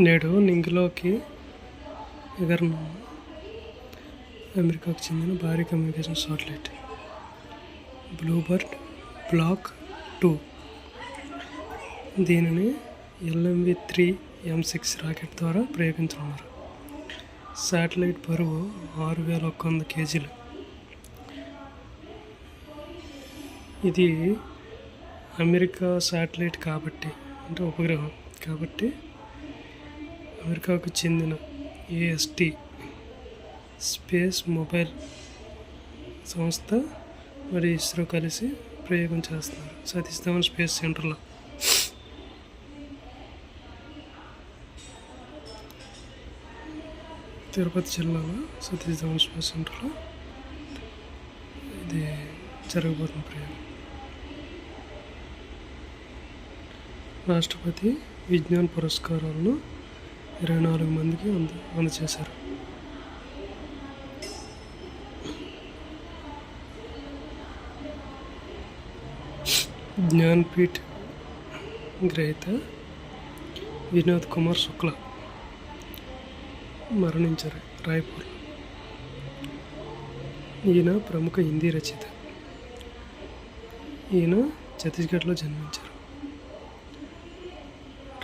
నేడు నింగిలోకి ఎగరనున్న అమెరికాకు చెందిన భారీ కమ్యూనికేషన్ శాటిలైట్ బ్లూబర్డ్ బ్లాక్ 2. దీనిని LMV-3M6 రాకెట్ ద్వారా ప్రయోగించనున్నారు. శాటిలైట్ బరువు 6100 kg. ఇది అమెరికా శాటిలైట్ కాబట్టి, అంటే ఉపగ్రహం కాబట్టి, అమెరికాకు చెందిన AST స్పేస్ మొబైల్ సంస్థ మరియు ఇస్రో కలిసి ప్రయోగం చేస్తున్నారు సతీష్ ధావన్ స్పేస్ సెంటర్లో. తిరుపతి జిల్లాలో సతీష్ ధావన్ స్పేస్ సెంటర్లో ఇది జరగబోతున్న ప్రయోగం. రాష్ట్రపతి విజ్ఞాన్ పురస్కారాలను 24 మందికి అందజేశారు. జ్ఞాన్పీఠ్ గ్రహీత వినోద్ కుమార్ శుక్లా మరణించారు రాయ్పూర్లో. ఈయన ప్రముఖ హిందీ రచయిత. ఈయన ఛత్తీస్గఢ్లో జన్మించారు.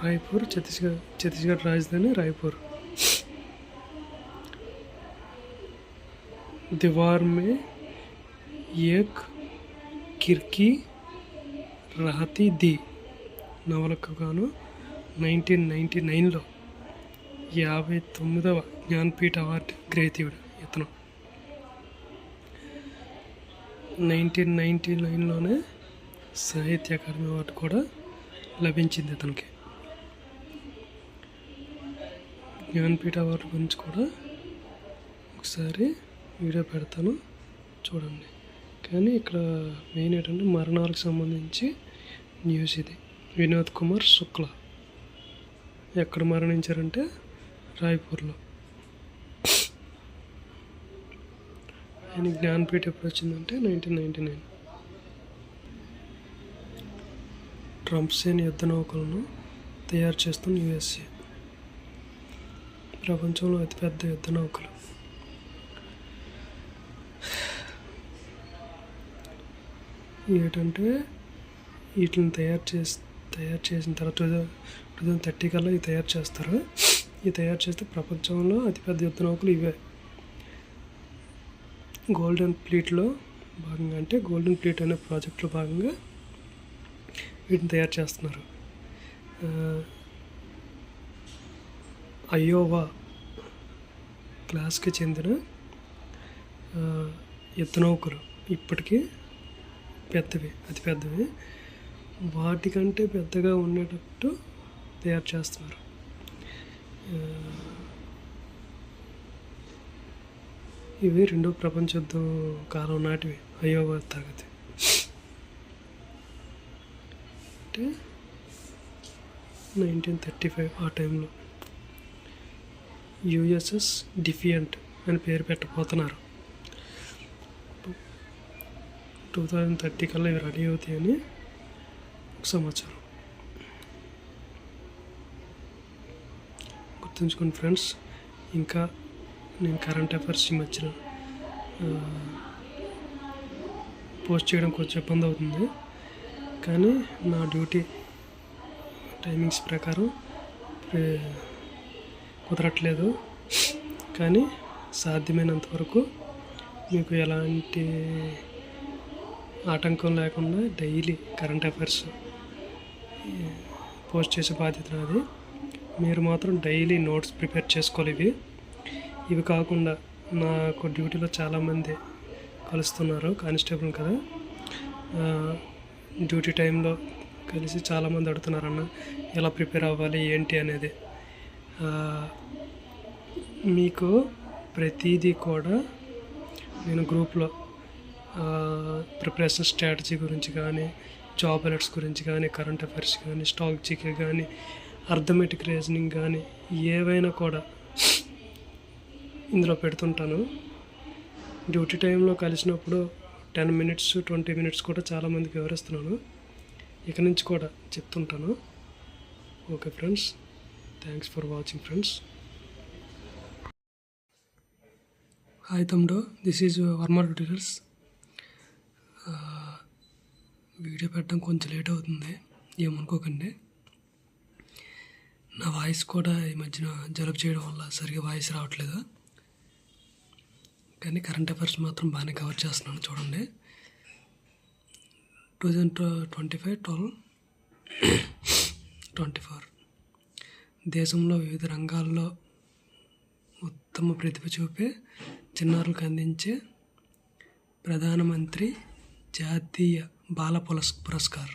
రాయ్పూర్ ఛత్తీస్గఢ్ రాజధాని రాయ్పూర్. दीवार में एक खिड़की रहती थी నవలకు గాను 1999లో 59వ జ్ఞాన్పీఠ్ అవార్డు గ్రహీతుడు ఇతను. 1999లోనే సాహిత్య అకాడమీ అవార్డు కూడా లభించింది ఇతనికి. జ్ఞాన్పీఠ్ అవార్డు గురించి కూడా ఒకసారి వీడియో పెడతాను, చూడండి. కానీ ఇక్కడ మెయిన్ ఏంటంటే మరణాలకు సంబంధించి న్యూస్ ఇది. వినోద్ కుమార్ శుక్లా ఎక్కడ మరణించారంటే రాయ్పూర్లో. ఆయన జ్ఞాన్పీఠ్ ఎప్పుడు వచ్చిందంటే 1999. ట్రంప్ సేన యుద్ధ నౌకలను తయారు చేస్తున్న USA. ప్రపంచంలో అతిపెద్ద యుద్ధ నౌకలు. ఏంటంటే వీటిని తయారు చేసిన తర్వాత 2030 కల్లా ఇవి తయారు చేస్తారు. ఇవి తయారు చేస్తే ప్రపంచంలో అతిపెద్ద యుద్ధ నౌకలు ఇవే. గోల్డెన్ ఫ్లీట్లో భాగంగా, అంటే గోల్డెన్ ఫ్లీట్ అనే ప్రాజెక్టులో భాగంగా వీటిని తయారు చేస్తున్నారు. అయోవా క్లాస్కి చెందిన యుద్ధ నౌకలు ఇప్పటికీ అతి పెద్దవి. వాటికంటే పెద్దగా ఉండేటట్టు తయారు చేస్తున్నారు. ఇవి 2వ ప్రపంచ యుద్ధం కాలం నాటివి. అయోవా తరగతి అంటే 1935 ఆ టైంలో. USS డిఫియంట్ అని పేరు పెట్టబోతున్నారు. 2030 కల్లా ఇవి రెడీ అవుతాయని ఒక సమాచారం. గుర్తుంచుకోండి ఫ్రెండ్స్. ఇంకా నేను కరెంట్ అఫైర్స్ ఈ మధ్యన పోస్ట్ చేయడం కొంచెం ఇబ్బంది అవుతుంది, కానీ నా డ్యూటీ టైమింగ్స్ ప్రకారం కుదరట్లేదు. కానీ సాధ్యమైనంత వరకు మీకు ఎలాంటి ఆటంకం లేకుండా డైలీ కరెంట్ అఫైర్స్ పోస్ట్ చేసే బాధ్యత నాది. మీరు మాత్రం డైలీ నోట్స్ ప్రిపేర్ చేసుకోవాలి. ఇవి కాకుండా నాకు డ్యూటీలో చాలామంది కలుస్తున్నారు, కానిస్టేబుల్ కదా. డ్యూటీ టైంలో కలిసి చాలామంది అడుగుతున్నారన్న ఎలా ప్రిపేర్ అవ్వాలి ఏంటి అనేది. మీకు ప్రతిదీ కూడా నేను గ్రూప్లో ప్రిపరేషన్ స్ట్రాటజీ గురించి కానీ, జాబ్ అలర్ట్స్ గురించి కానీ, కరెంట్ అఫైర్స్ కానీ, స్టాక్ జీకే కానీ, అర్థమెటిక్ రీజనింగ్ కానీ, ఏవైనా కూడా ఇందులో పెడుతుంటాను. డ్యూటీ టైంలో కలిసినప్పుడు 10 minutes 20 minutes కూడా చాలామందికి వివరిస్తున్నాను. ఇక నుంచి కూడా చెప్తుంటాను. Okay friends. Thanks for watching friends. Hi తమ్ముడు, this is Varma tutorials. Video పెట్టడం కొంచెం లేట్ అవుతుంది, ఏమనుకోకండి. నా వాయిస్ కూడా ఈ మధ్యన జలుబు చేయడం వల్ల సరిగ్గా వాయిస్ రావట్లేదు, కానీ కరెంట్ అఫైర్స్ మాత్రం బాగానే కవర్ చేస్తున్నాను. చూడండి, 2025-12-24 దేశంలో వివిధ రంగాల్లో ఉత్తమ ప్రతిభ చూపే చిన్నారులకు అందించే ప్రధానమంత్రి జాతీయ బాల పురస్కార్.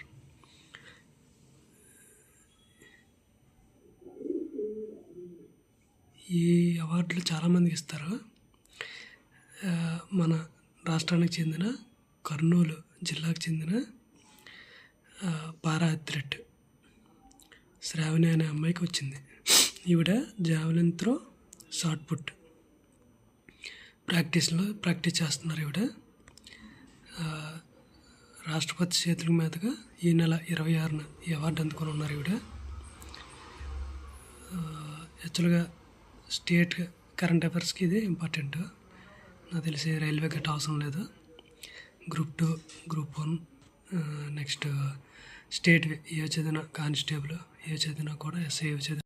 ఈ అవార్డులు చాలామందికి ఇస్తారు. మన రాష్ట్రానికి చెందిన కర్నూలు జిల్లాకు చెందిన పారా అథ్లెట్ శ్రావణి అనే అమ్మాయికి వచ్చింది. ఈవిడ javelin throw, shot put practice చేస్తున్నారు. ఈవిడ రాష్ట్రపతి చేతుల మీదుగా ఈ నెల 26న ఈ అవార్డు అందుకొని ఉన్నారు. ఈవిడ యాక్చువల్గా స్టేట్ కరెంట్ అఫైర్స్కి ఇది ఇంపార్టెంట్. నాకు తెలిసి రైల్వే గట్ట అవసరం లేదు. గ్రూప్ 2, గ్రూప్ 1, నెక్స్ట్ స్టేట్ ఏ చదివినా, కానిస్టేబుల్ ఏ చదివినా కూడా, ఎస్ఐ ఏ చదివినా